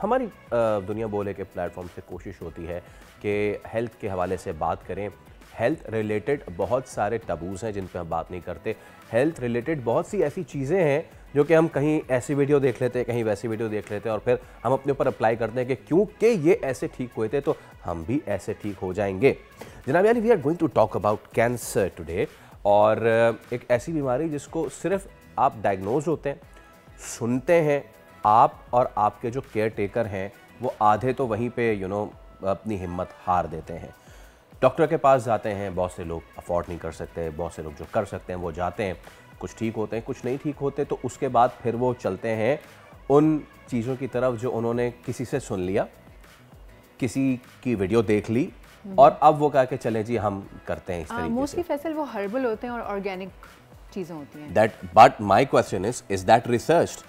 हमारी दुनिया बोले के प्लेटफॉर्म से कोशिश होती है कि हेल्थ के हवाले से बात करें। हेल्थ रिलेटेड बहुत सारे टबूज़ हैं जिन पे हम बात नहीं करते। हेल्थ रिलेटेड बहुत सी ऐसी चीज़ें हैं जो कि हम कहीं ऐसी वीडियो देख लेते हैं, कहीं वैसी वीडियो देख लेते हैं और फिर हम अपने ऊपर अप्लाई करते हैं कि क्योंकि ये ऐसे ठीक हुए थे तो हम भी ऐसे ठीक हो जाएंगे। जनाब यानी we are going to talk about cancer today, और एक ऐसी बीमारी जिसको सिर्फ आप डायग्नोज होते हैं, सुनते हैं, आप और आपके जो केयर टेकर हैं वो आधे तो वहीं पे अपनी हिम्मत हार देते हैं। डॉक्टर के पास जाते हैं, बहुत से लोग अफोर्ड नहीं कर सकते, बहुत से लोग जो कर सकते हैं वो जाते हैं, कुछ ठीक होते हैं, कुछ नहीं ठीक होते, तो उसके बाद फिर वो चलते हैं उन चीज़ों की तरफ जो उन्होंने किसी से सुन लिया, किसी की वीडियो देख ली और अब वो कह के चले जी हम करते हैं इस तरीके से। मोस्टली फैसल वो हर्बल होते हैं और ऑर्गेनिक चीज़ें होती हैं। That but my question is that research?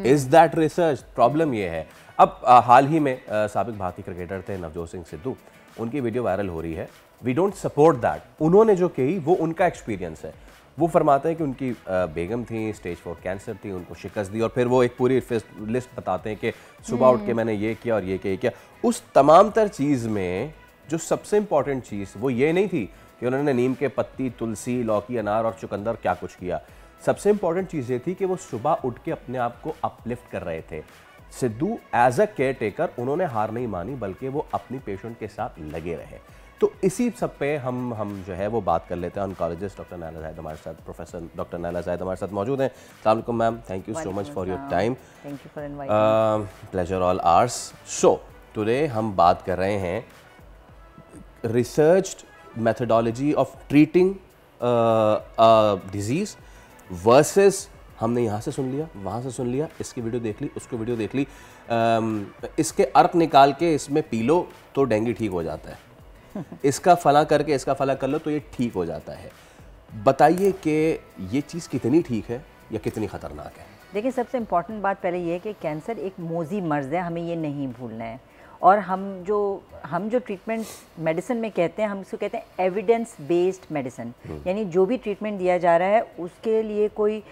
Is that research? Problem ये है। अब हाल ही में साबिक भारतीय क्रिकेटर थे नवजोत सिंह सिद्धू, उनकी वीडियो वायरल हो रही है। We don't support that. उन्होंने जो कही वो उनका एक्सपीरियंस है। वो फरमाते हैं कि उनकी बेगम थी, स्टेज 4 कैंसर थी, उनको शिकस्त दी और फिर वो एक पूरी लिस्ट बताते हैं कि सुबह उठ के मैंने ये किया और ये किया। उस तमाम तर चीज़ में जो सबसे इंपॉर्टेंट चीज़ वो ये नहीं थी कि उन्होंने नीम के पत्ती, तुलसी, लौकी, अनार और चुकंदर क्या कुछ किया। सबसे इंपॉर्टेंट चीज़ ये थी कि वो सुबह उठ के अपने आप को अपलिफ्ट कर रहे थे। Sidhu as a caretaker उन्होंने हार नहीं मानी, बल्कि वो अपनी पेशेंट के साथ लगे रहे। तो इसी सब पे हम जो है वो बात कर लेते हैं। ऑन्कोलॉजिस्ट डॉक्टर नायला जाहिद हमारे साथ, प्रोफेसर डॉक्टर नायला जाहिद हमारे साथ मौजूद हैं। अस्सलाम वालेकुम ma'am, thank you so much for your time. Thank you for inviting. Pleasure all ours. So today हम बात कर रहे हैं researched methodology of treating disease versus हमने यहाँ से सुन लिया, वहाँ से सुन लिया, इसकी वीडियो देख ली, उसको वीडियो देख ली, इसके अर्क निकाल के इसमें पी लो तो डेंगू ठीक हो जाता है, इसका फला करके इसका फला कर लो तो ये ठीक हो जाता है। बताइए कि ये चीज़ कितनी ठीक है या कितनी ख़तरनाक है? देखिए, सबसे इम्पॉर्टेंट बात पहले ये है कि कैंसर एक मोज़ी मर्ज़ है, हमें ये नहीं भूलना है। और हम जो ट्रीटमेंट मेडिसिन में कहते हैं, हम इसको कहते हैं एविडेंस बेस्ड मेडिसिन। यानी जो भी ट्रीटमेंट दिया जा रहा है उसके लिए कोई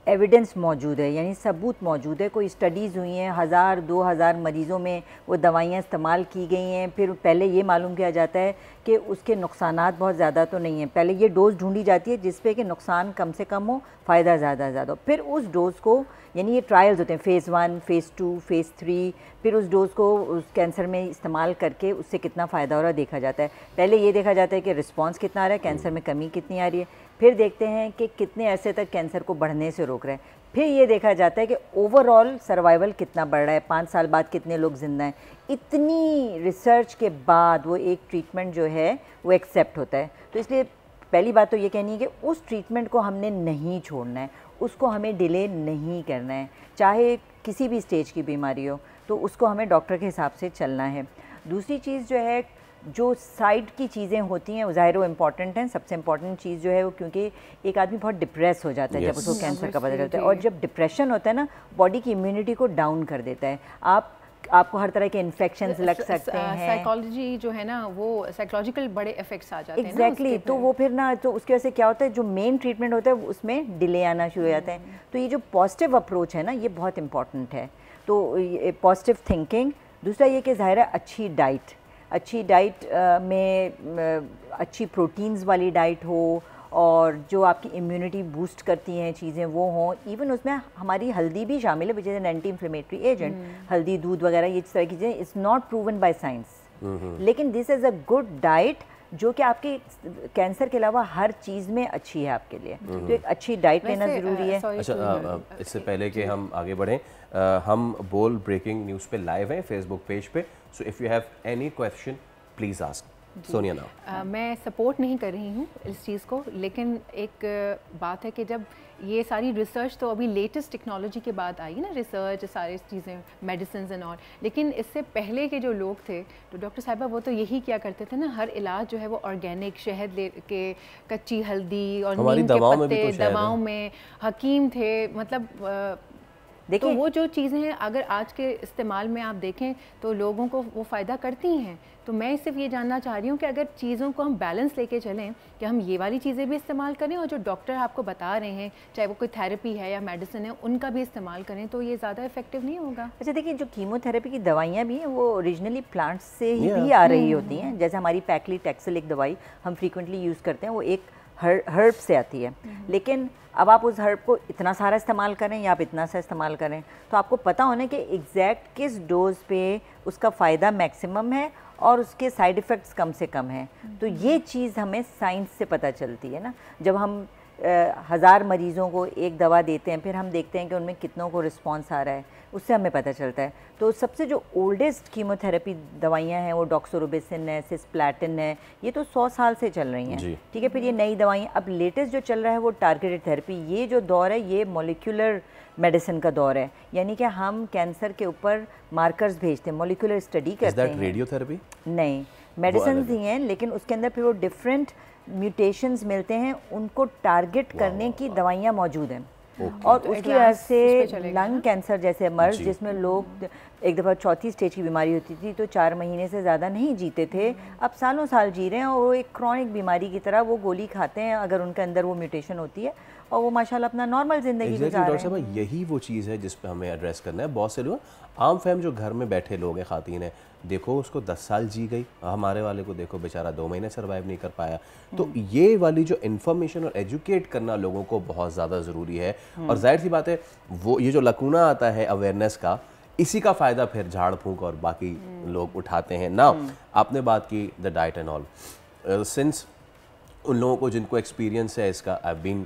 एविडेंस मौजूद है, यानी सबूत मौजूद है। कोई स्टडीज़ हुई हैं, 1000-2000 मरीज़ों में वो दवाइयाँ इस्तेमाल की गई हैं। फिर पहले ये मालूम किया जाता है कि उसके नुकसानात बहुत ज़्यादा तो नहीं हैं। पहले ये डोज़ ढूंढी जाती है जिस पे कि नुकसान कम से कम हो, फ़ायदा ज़्यादा हो। फिर उस डोज़ को, यानी ये ट्रायल्स होते हैं, फ़ेज़ 1, फ़ेज़ 2, फ़ेज़ 3, फिर उस डोज़ को उस कैंसर में इस्तेमाल करके उससे कितना फ़ायदा हो रहा है देखा जाता है। पहले ये देखा जाता है कि रिस्पॉन्स कितना आ रहा है, कैंसर में कमी कितनी आ रही है। फिर देखते हैं कि कितने अरसे तक कैंसर को बढ़ने से रोक रहे हैं। फिर ये देखा जाता है कि ओवरऑल सर्वाइवल कितना बढ़ रहा है, 5 साल बाद कितने लोग जिंदा हैं। इतनी रिसर्च के बाद वो एक ट्रीटमेंट जो है वो एक्सेप्ट होता है। तो इसलिए पहली बात तो ये कहनी है कि उस ट्रीटमेंट को हमने नहीं छोड़ना है, उसको हमें डिले नहीं करना है। चाहे किसी भी स्टेज की बीमारी हो तो उसको हमें डॉक्टर के हिसाब से चलना है। दूसरी चीज़ जो है, जो साइड की चीज़ें होती हैं वो ज़ाहिर वो इम्पॉर्टेंट हैं। सबसे इम्पॉर्टेंट चीज़ जो है वो, क्योंकि एक आदमी बहुत डिप्रेस हो जाता है जब उसको कैंसर का पता चलता है, और जब डिप्रेशन होता है ना, बॉडी की इम्यूनिटी को डाउन कर देता है। आपको हर तरह के इन्फेक्शंस लग सकते हैं। साइकोलॉजी जो है ना, वो साइकोलॉजिकल बड़े इफेक्ट्स आ जाते हैं। एग्जैक्टली। तो वो फिर ना, तो उसकी वजह से क्या होता है, जो मेन ट्रीटमेंट होता है उसमें डिले आना शुरू हो जाता है। तो ये जो पॉजिटिव अप्रोच है ना, ये बहुत इंपॉर्टेंट है। तो पॉजिटिव थिंकिंग। दूसरा ये कि ज़ाहिर है अच्छी डाइट में अच्छी प्रोटीन्स वाली डाइट हो, और जो आपकी इम्यूनिटी बूस्ट करती हैं चीज़ें वो हों। इवन उसमें हमारी हल्दी भी शामिल है, which is an anti inflammatory agent. हल्दी, दूध वगैरह, ये इस तरह की चीज़ें is not proven by science, लेकिन this is a good diet जो कि आपके कैंसर के अलावा हर चीज़ में अच्छी है आपके लिए। तो एक अच्छी डाइट लेना ज़रूरी है। अच्छा, इससे पहले कि हम आगे बढ़ें, हम बोल ब्रेकिंग न्यूज़ पे लाइव हैं फेसबुक पेज पे। So if you have any question please ask. Sonia now. मैं सपोर्ट नहीं कर रही हूँ इस चीज़ को, लेकिन एक बात है कि जब ये सारी रिसर्च तो अभी लेटेस्ट टेक्नोलॉजी के बाद आई ना, रिसर्च सारी चीज़ें, मेडिसिन एंड ऑल, लेकिन इससे पहले के जो लोग थे तो डॉक्टर साहिबा वो तो यही किया करते थे ना, हर इलाज जो है वो ऑर्गेनिक, शहद ले के, कच्ची हल्दी और नीम के पत्ते, दवाओं में हकीम थे। मतलब तो वो जो चीज़ें हैं अगर आज के इस्तेमाल में आप देखें तो लोगों को वो फ़ायदा करती हैं। तो मैं सिर्फ ये जानना चाह रही हूँ कि अगर चीज़ों को हम बैलेंस लेके चलें कि हम ये वाली चीज़ें भी इस्तेमाल करें और जो डॉक्टर आपको बता रहे हैं चाहे वो कोई थेरेपी है या मेडिसिन है उनका भी इस्तेमाल करें तो ये ज़्यादा इफेक्टिव नहीं होगा। अच्छा देखिए, जो कीमोथेरेपी की दवाइयाँ भी हैं वो ओरिजिनली प्लांट्स से ही आ रही होती हैं। जैसे हमारी पैक्लीटैक्सेल एक दवाई हम फ्रीक्वेंटली यूज़ करते हैं, वो एक हर्ब से आती है। लेकिन अब आप उस हर्ब को इतना सारा इस्तेमाल करें या आप इतना सा इस्तेमाल करें तो आपको पता होना कि एग्जैक्ट किस डोज पे उसका फ़ायदा मैक्सिमम है और उसके साइड इफ़ेक्ट्स कम से कम हैं। तो ये चीज़ हमें साइंस से पता चलती है ना। जब हम 1000 मरीज़ों को एक दवा देते हैं, फिर हम देखते हैं कि उनमें कितनों को रिस्पांस आ रहा है, उससे हमें पता चलता है। तो सबसे जो ओल्डेस्ट कीमोथेरेपी दवाइयाँ हैं वो डॉक्सोरोबेसिन है, सिस्प्लैटिन है, ये तो 100 साल से चल रही हैं, ठीक है। फिर ये नई दवाइयाँ, अब लेटेस्ट जो चल रहा है वो टारगेटेड थेरेपी। ये जो दौर है ये मॉलिक्यूलर मेडिसिन का दौर है, यानी कि हम कैंसर के ऊपर मार्कर्स भेजते हैं, मॉलिक्यूलर स्टडी करते हैं। रेडियोथेरेपी नहीं, मेडिसिन ही हैं, लेकिन उसके अंदर फिर वो डिफरेंट म्यूटेशंस मिलते हैं, उनको टारगेट करने की दवाइयाँ मौजूद हैं। और उसकी वजह से लंग कैंसर जैसे मर्ज जिसमें लोग एक दफ़ा चौथी स्टेज की बीमारी होती थी तो 4 महीने से ज़्यादा नहीं जीते थे, अब सालों साल जी रहे हैं और वो एक क्रॉनिक बीमारी की तरह वो गोली खाते हैं अगर उनके अंदर वो म्यूटेशन होती है और वो माशाल्लाह अपना नॉर्मल ज़िंदगी गुजार रहे हैं। यही वो चीज़ है जिस पे हमें एड्रेस करना है। बहुत से लोग आम फैम जो घर में बैठे लोग हैं, खातीन है, देखो उसको 10 साल जी गई, हमारे वाले को देखो बेचारा 2 महीने सर्वाइव नहीं कर पाया। तो ये वाली जो इन्फॉर्मेशन और एजुकेट करना लोगों को बहुत ज़्यादा ज़रूरी है। और जाहिर सी बात है वो ये जो लकूना आता है अवेयरनेस का, इसी का फ़ायदा फिर झाड़ फूंक और बाकी लोग उठाते हैं ना। आपने बात की the diet and all, since उन लोगों को जिनको एक्सपीरियंस है इसका, I been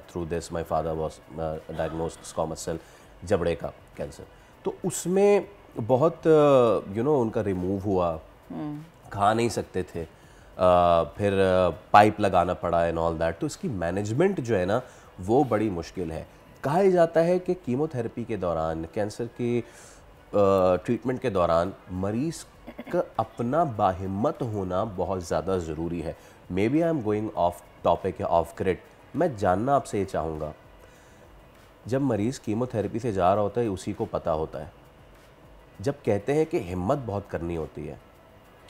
through this, my father was diagnosed squamous cell, जबड़े का कैंसर, तो उसमें बहुत उनका रिमूव हुआ, खा नहीं सकते थे, फिर पाइप लगाना पड़ा एंड ऑल दैट। तो इसकी मैनेजमेंट जो है ना वो बड़ी मुश्किल है। कहा जाता है कि कीमोथेरेपी के दौरान, कैंसर की ट्रीटमेंट के दौरान मरीज़ का अपना बाहिम्मत होना बहुत ज़्यादा ज़रूरी है। Maybe I am going off topic या ऑफ ग्रिड, मैं जानना आपसे ये चाहूँगा, जब मरीज़ कीमोथेरेपी से जा रहा होता है उसी को पता होता है, जब कहते हैं कि हिम्मत बहुत करनी होती है,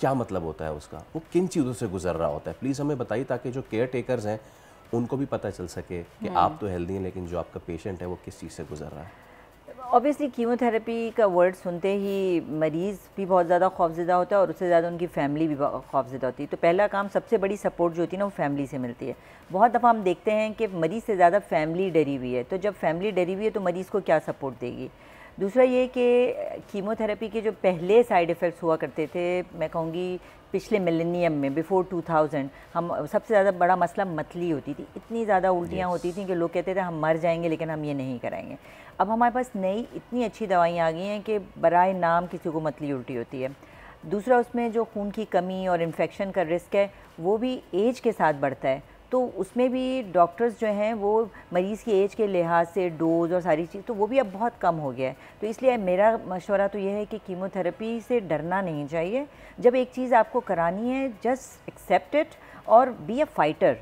क्या मतलब होता है उसका, वो किन चीज़ों से गुजर रहा होता है? प्लीज़ हमें बताइए ताकि जो केयर टेकर्स हैं उनको भी पता चल सके कि आप तो हेल्दी हैं लेकिन जो आपका पेशेंट है वो किस चीज़ से गुजर रहा है। ऑब्वियसली कीमोथेरेपी का वर्ड सुनते ही मरीज़ भी बहुत ज़्यादा खौफज़दा होता है और उससे ज़्यादा उनकी फैमिली भी खौफज़दा होती है। तो पहला काम, सबसे बड़ी सपोर्ट जो होती है ना वो फैमिली से मिलती है। बहुत दफ़ा हम देखते हैं कि मरीज़ से ज़्यादा फैमिली डरी हुई है, तो जब फैमिली डरी हुई है तो मरीज़ को क्या सपोर्ट देगी। दूसरा ये कि कीमोथेरेपी के जो पहले साइड इफ़ेक्ट्स हुआ करते थे, मैं कहूँगी पिछले मिलेनियम में, बिफोर 2000, हम सबसे ज़्यादा बड़ा मसला मतली होती थी, इतनी ज़्यादा उल्टियाँ होती थी कि लोग कहते थे हम मर जाएंगे लेकिन हम ये नहीं कराएंगे। अब हमारे पास नई इतनी अच्छी दवाइयाँ आ गई हैं कि बराए नाम किसी को मतली उल्टी होती है। दूसरा, उसमें जो खून की कमी और इन्फेक्शन का रिस्क है वो भी एज के साथ बढ़ता है, तो उसमें भी डॉक्टर्स जो हैं वो मरीज़ की एज के लिहाज से डोज और सारी चीज़, तो वो भी अब बहुत कम हो गया है। तो इसलिए मेरा मशवरा तो ये है कि कीमोथेरेपी से डरना नहीं चाहिए। जब एक चीज़ आपको करानी है, जस्ट एक्सेप्ट इट और बी अ फाइटर।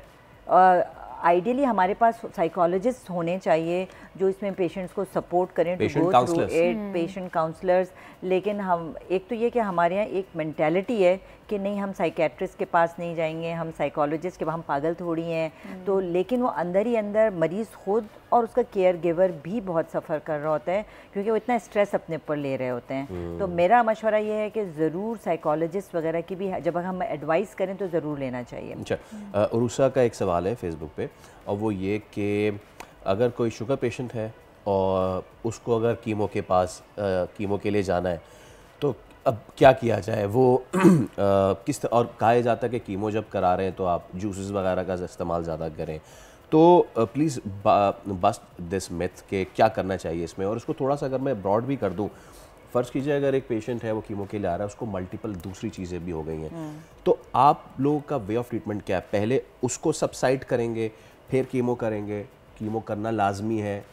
आइडियली हमारे पास साइकोलॉजिस्ट होने चाहिए जो इसमें पेशेंट्स को सपोर्ट करें, पेशेंट काउंसलर्स। लेकिन हम एक तो ये कि हमारे यहाँ एक मेंटालिटी है कि नहीं हम साइकेट्रिस्ट के पास नहीं जाएंगे, हम साइकोलॉजिस्ट के पास, हम पागल थोड़ी हैं। तो लेकिन वो अंदर ही अंदर मरीज़ खुद और उसका केयर गिवर भी बहुत सफ़र कर रहा होता है क्योंकि वो इतना स्ट्रेस अपने ऊपर ले रहे होते हैं। तो मेरा मशवरा ये है कि ज़रूर साइकोलॉजिस्ट वगैरह की भी जब हम एडवाइस करें तो ज़रूर लेना चाहिए। अच्छा, उरुसा का एक सवाल है फेसबुक पे, और वो ये कि अगर कोई शुगर पेशेंट है और उसको अगर कीमो के पास कीमो के लिए जाना है तो अब क्या किया जाए, वो किस और कहा जाता है कि कीमो जब करा रहे हैं तो आप जूसेस वगैरह का इस्तेमाल ज़्यादा करें, तो प्लीज़ बस्ट दिस मिथ के क्या करना चाहिए इसमें। और उसको थोड़ा सा अगर मैं ब्रॉड भी कर दूं, फ़र्ज़ कीजिए अगर एक पेशेंट है वो कीमो के लिए आ रहा है, उसको मल्टीपल दूसरी चीज़ें भी हो गई हैं, तो आप लोगों का वे ऑफ ट्रीटमेंट क्या है? पहले उसको सबसाइड करेंगे फिर कीमो करेंगे? कीमो करना लाजमी है,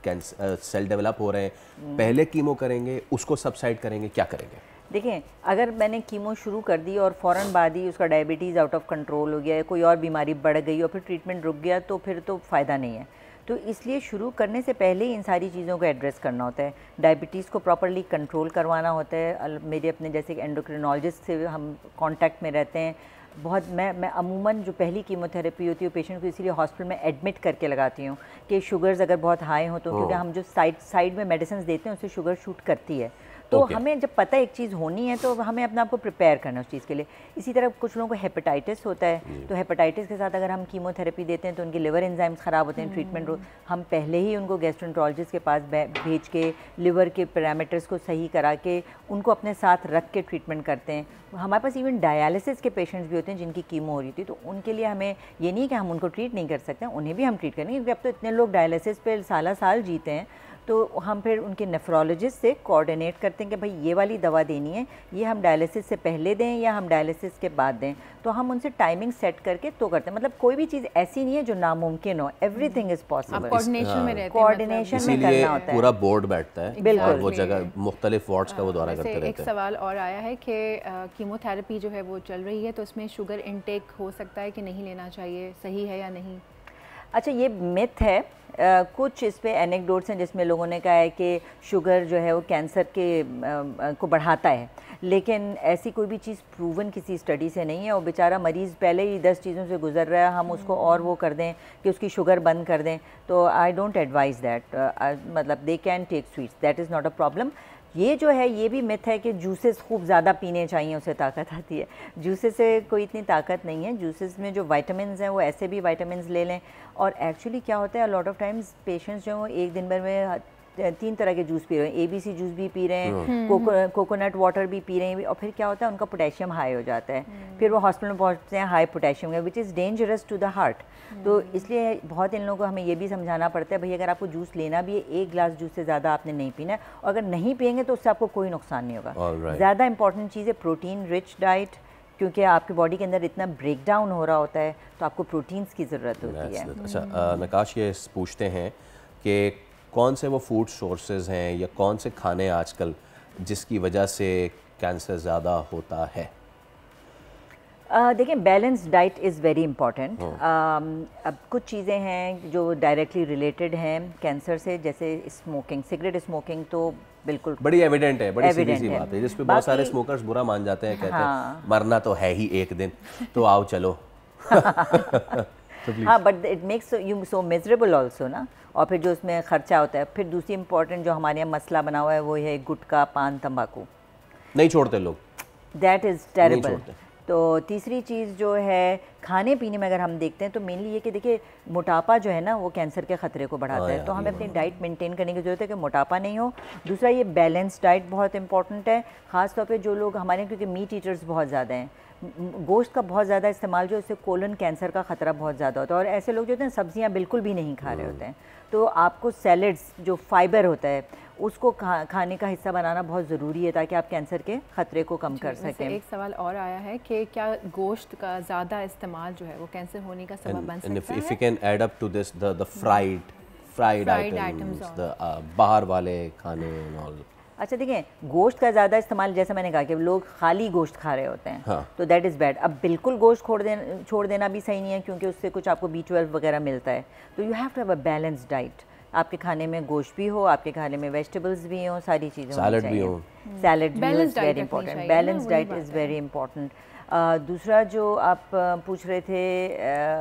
कैंसर सेल डेवलप हो रहे हैं, पहले कीमो करेंगे उसको सबसाइड करेंगे, क्या करेंगे? देखें, अगर मैंने कीमो शुरू कर दी और फ़ौरन बाद ही उसका डायबिटीज़ आउट ऑफ कंट्रोल हो गया है, कोई और बीमारी बढ़ गई और फिर ट्रीटमेंट रुक गया, तो फिर तो फ़ायदा नहीं है। तो इसलिए शुरू करने से पहले ही इन सारी चीज़ों को एड्रेस करना होता है। डायबिटीज़ को प्रॉपरली कंट्रोल करवाना होता है। मेरे अपने जैसे एंडोक्रिनोलॉजिस्ट से हम कांटेक्ट में रहते हैं बहुत। मैं अमूमन जो पहली कीमोथेरेपी होती है पेशेंट को इसीलिए हॉस्पिटल में एडमिट करके लगाती हूँ कि शुगर्स अगर बहुत हाई हो तो, क्योंकि हम जो साइड में मेडिसिन देते हैं उससे शुगर शूट करती है। तो हमें जब पता एक चीज़ होनी है तो हमें अपने आप को प्रिपेयर करना उस चीज़ के लिए। इसी तरह कुछ लोगों को हेपेटाइटिस होता है, तो हेपेटाइटिस के साथ अगर हम कीमोथेरेपी देते हैं तो उनके लिवर एंजाइम्स ख़राब होते हैं। ट्रीटमेंट हम पहले ही उनको गैस्ट्रोएंटरोलॉजिस्ट के पास भेज के लिवर के पैरामीटर्स को सही करा के उनको अपने साथ रख के ट्रीटमेंट करते हैं। हमारे पास इवन डायलिसिस के पेशेंट्स भी होते हैं जिनकी कीमो हो रही थी, तो उनके लिए हमें ये नहीं कि हम उनको ट्रीट नहीं कर सकते, उन्हें भी हम ट्रीट करेंगे, क्योंकि अब तो इतने लोग डायलिसिस पे साल जीते हैं। तो हम फिर उनके नेफ्रोलॉजिस्ट से कोऑर्डिनेट करते हैं कि भाई ये वाली दवा देनी है, ये हम डायलिसिस से पहले दें या हम डायलिसिस के बाद दें। तो हम उनसे टाइमिंग सेट करके तो करते हैं। मतलब कोई भी चीज़ ऐसी नहीं है जो नामुमकिन हो, एवरीथिंग इज़ पॉसिबल। कोऑर्डिनेशन में रहते हैं, कोऑर्डिनेशन में करना होता है। पूरा बोर्ड बैठता है, बिल्कुल वो जगह मुख्तलिफ वार्ड्स का वो दौरा करते रहते हैं। एक सवाल और आया है कि कीमोथेरेपी जो है वो चल रही है, तो उसमें शुगर इनटेक हो सकता है कि नहीं लेना चाहिए, सही है या नहीं? अच्छा, ये मिथ है। कुछ इस पे एनेक्डोट्स हैं जिसमें लोगों ने कहा है कि शुगर जो है वो कैंसर के को बढ़ाता है, लेकिन ऐसी कोई भी चीज़ प्रूवन किसी स्टडी से नहीं है। और बेचारा मरीज़ पहले ही 10 चीज़ों से गुजर रहा है, हम उसको और वो कर दें कि उसकी शुगर बंद कर दें, तो आई डोंट एडवाइज़ दैट। मतलब they can take sweets, that is not a problem. ये जो है ये भी मिथ है कि जूसेस खूब ज़्यादा पीने चाहिए उससे ताकत आती है। जूसेस से कोई इतनी ताकत नहीं है। जूसेस में जो विटामिन्स हैं वो ऐसे भी विटामिन्स ले लें। और एक्चुअली क्या होता है, लॉट ऑफ टाइम्स पेशेंट्स जो एक दिन भर में 3 तरह के जूस पी रहे हैं, ABC जूस भी पी रहे हैं, कोकोनट वाटर भी पी रहे हैं, और फिर क्या होता है उनका पोटेशियम हाई हो जाता है। फिर वो हॉस्पिटल में पहुंचते हैं हाई पोटेशियम का, which is dangerous to the heart. तो इसलिए बहुत इन लोगों को हमें ये भी समझाना पड़ता है, भाई अगर आपको जूस लेना भी है, 1 गिलास जूस से ज़्यादा आपने नहीं पीना है, और अगर नहीं पियेंगे तो उससे आपको कोई नुकसान नहीं होगा। ज़्यादा इंपॉर्टेंट चीज़ है प्रोटीन रिच डाइट, क्योंकि आपकी बॉडी के अंदर इतना ब्रेक डाउन हो रहा होता है तो आपको प्रोटीन्स की ज़रूरत होती है। अच्छा, नकाश ये पूछते हैं कि कौन से वो फूड सोर्सेज हैं या कौन से खाने आजकल जिसकी वजह से कैंसर ज़्यादा होता है? देखिए, balance diet is very important. अब कुछ चीज़ें हैं जो डायरेक्टली रिलेटेड हैं कैंसर से, जैसे स्मोकिंग, सिगरेट स्मोकिंग तो बिल्कुल बड़ी एविडेंट है, बड़ी सीधी सी बात है, जिस पे बहुत सारे स्मोकर्स बुरा मान जाते हैं, कहते हैं मरना तो है ही एक दिन, तो आओ चलो। हाँ, but it makes you so miserable also ना। और फिर जो उसमें खर्चा होता है, फिर दूसरी इंपॉर्टेंट जो हमारे यहाँ मसला बना हुआ है वो है गुटखा, पान, तंबाकू नहीं छोड़ते लोग, दैट इज़ टेरेबल। तो तीसरी चीज़ जो है खाने पीने में अगर हम देखते हैं तो मेनली ये कि देखिए मोटापा जो है ना वो कैंसर के ख़तरे को बढ़ाता है, तो हमें अपनी डाइट मेंटेन करने की ज़रूरत है कि मोटापा नहीं हो। दूसरा ये बैलेंस डाइट बहुत इंपॉर्टेंट है, ख़ास तौर पे जो लोग हमारे, क्योंकि मीट ईटर्स बहुत ज़्यादा हैं, गोश्त का बहुत ज़्यादा इस्तेमाल जो इससे कोलन कैंसर का ख़तरा बहुत ज़्यादा होता है। और ऐसे लोग जो होते हैं सब्जियां बिल्कुल भी नहीं खा रहे होते हैं, तो आपको सैलड्स जो फाइबर होता है उसको खाने का हिस्सा बनाना बहुत ज़रूरी है ताकि आप कैंसर के ख़तरे को कम कर सकें। एक सवाल और आया है कि क्या गोश्त का ज़्यादा इस्तेमाल जो है वो कैंसर होने का सबब बन सकता है? If you can add up to this the fried items, the बाहर वाले खाने एंड ऑल। अच्छा, देखिए गोश्त का ज़्यादा इस्तेमाल, जैसे मैंने कहा कि लोग खाली गोश्त खा रहे होते हैं, हाँ। तो दैट इज़ बैड। अब बिल्कुल गोश्त छोड़ देना भी सही नहीं है, क्योंकि उससे कुछ आपको B12 वगैरह मिलता है। तो you have to have a balance diet. आपके खाने में गोश्त भी हो, आपके खाने में वेजिटेबल्स भी हो, सारी चीज़ें सैलड भी हो, सैलड भी is very important. Balance diet is very important. दूसरा जो आप पूछ रहे थे,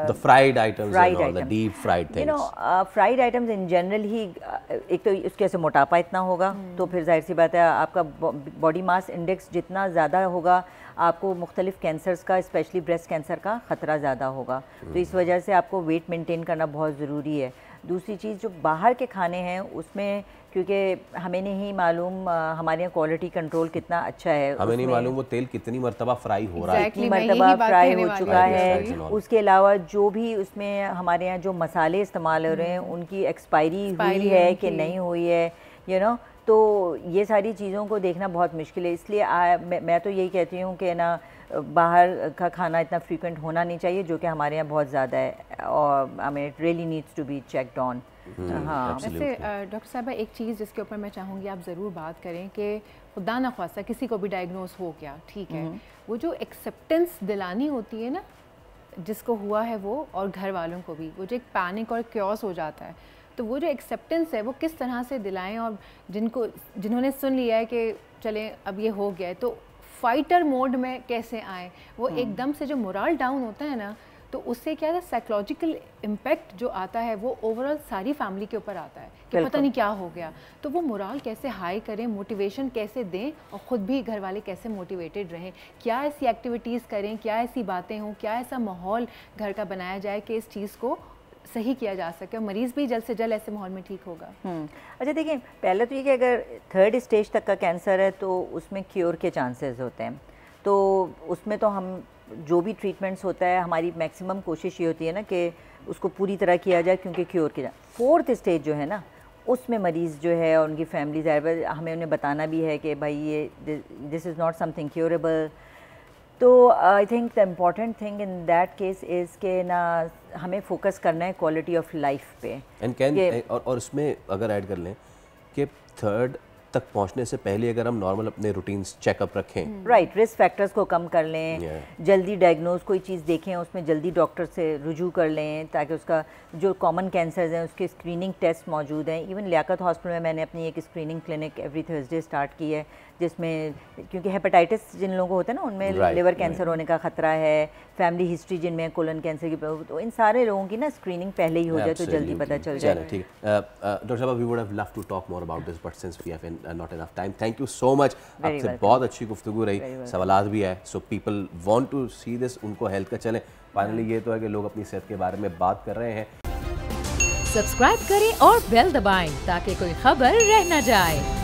the fried items, the deep fried things, you know fried items in general ही, एक तो उसके से मोटापा इतना होगा, तो फिर जाहिर सी बात है आपका बॉडी मास इंडेक्स जितना ज़्यादा होगा आपको मुख्तलिफ कैंसर्स का, स्पेशली ब्रेस्ट कैंसर का ख़तरा ज़्यादा होगा। तो इस वजह से आपको वेट मेंटेन करना बहुत ज़रूरी है। दूसरी चीज़ जो बाहर के खाने हैं उसमें, क्योंकि हमें नहीं मालूम हमारे यहाँ क्वालिटी कंट्रोल कितना अच्छा है, हमें नहीं मालूम वो तेल कितनी मरतबा फ्राई हो रहा है, कितनी मरतबा फ्राई हो चुका है। उसके अलावा जो भी उसमें हमारे यहाँ जो मसाले इस्तेमाल हो रहे हैं उनकी एक्सपायरी हुई है कि नहीं हुई है, यू नो। तो ये सारी चीज़ों को देखना बहुत मुश्किल है। इसलिए मैं तो यही कहती हूँ कि ना बाहर का खाना इतना फ्रीक्वेंट होना नहीं चाहिए, जो कि हमारे यहाँ बहुत ज़्यादा है, और I mean it really needs to be checked on. हाँ, वैसे डॉक्टर साहबा एक चीज़ जिसके ऊपर मैं चाहूँगी आप ज़रूर बात करें कि खुदा न ख्वास्ता किसी को भी डायग्नोस हो गया, ठीक है, वो जो एक्सेप्टेंस दिलानी होती है ना जिसको हुआ है वो और घर वालों को भी, वो जो एक पैनिक और क्योस हो जाता है, तो वो जो एक्सेप्टेंस है वो किस तरह से दिलाएं, और जिन्होंने सुन लिया है कि चले अब ये हो गया है, तो फाइटर मोड में कैसे आए। वो एकदम से जो मोरल डाउन होता है ना, तो उससे क्या है, साइकोलॉजिकल इम्पैक्ट जो आता है वो ओवरऑल सारी फैमिली के ऊपर आता है कि पता नहीं क्या हो गया। तो वो मोरल कैसे हाई करें, मोटिवेशन कैसे दें, और ख़ुद भी घर वाले कैसे मोटिवेटेड रहें, क्या ऐसी एक्टिविटीज़ करें, क्या ऐसी बातें हों, क्या ऐसा माहौल घर का बनाया जाए कि इस चीज़ को सही किया जा सके, और मरीज़ भी जल्द से जल्द ऐसे माहौल में ठीक होगा। अच्छा देखिए, पहले तो ये कि अगर 3rd स्टेज तक का कैंसर है तो उसमें क्योर के चांसेस होते हैं, तो उसमें तो हम जो भी ट्रीटमेंट्स होता है हमारी मैक्सिमम कोशिश ये होती है ना कि उसको पूरी तरह किया जाए, क्योंकि क्योर किया जाए। 4th स्टेज जो है ना, उसमें मरीज़ जो है और उनकी फैमिली हमें उन्हें बताना भी है कि भाई ये this is not something curable. तो I think the important thing in that case is के ना हमें फोकस करना है क्वालिटी ऑफ लाइफ पे। और उसमें अगर ऐड कर लें कि 3rd तक पहुंचने से पहले अगर हम नॉर्मल अपने रूटीन्स चेकअप रखें, राइट, रिस्क फैक्टर्स को कम कर लें, जल्दी डायग्नोज कोई चीज़ देखें उसमें जल्दी डॉक्टर से रुजू कर लें, ताकि उसका जो कॉमन कैंसर्स हैं उसके स्क्रीनिंग टेस्ट मौजूद हैं। इवन लियाकत हॉस्पिटल में मैंने अपनी एक screening clinic every Thursday start की है, जिसमें क्योंकि हेपेटाइटिस जिन लोगों को होता है ना उनमें लिवर कैंसर होने का ख़तरा है, फैमिली हिस्ट्री जिनमें कोलन कैंसर की, तो इन सारे लोगों की ना स्क्रीनिंग पहले ही हो जाए तो जल्दी पता चल जाए। ठीक है डॉक्टर साहब, we would have love to talk more about this but since we have not enough time. Thank you so much, आपसे बहुत अच्छी गुफ्तगू रही, सवालात भी है, so people want to see this, उनको हेल्थ का चले। फाइनली ये तो है कि लोग अपनी सेहत के बारे में बात कर रहे हैं। सब्सक्राइब करें और बेल दबाएं ताकि कोई खबर रह न जाए।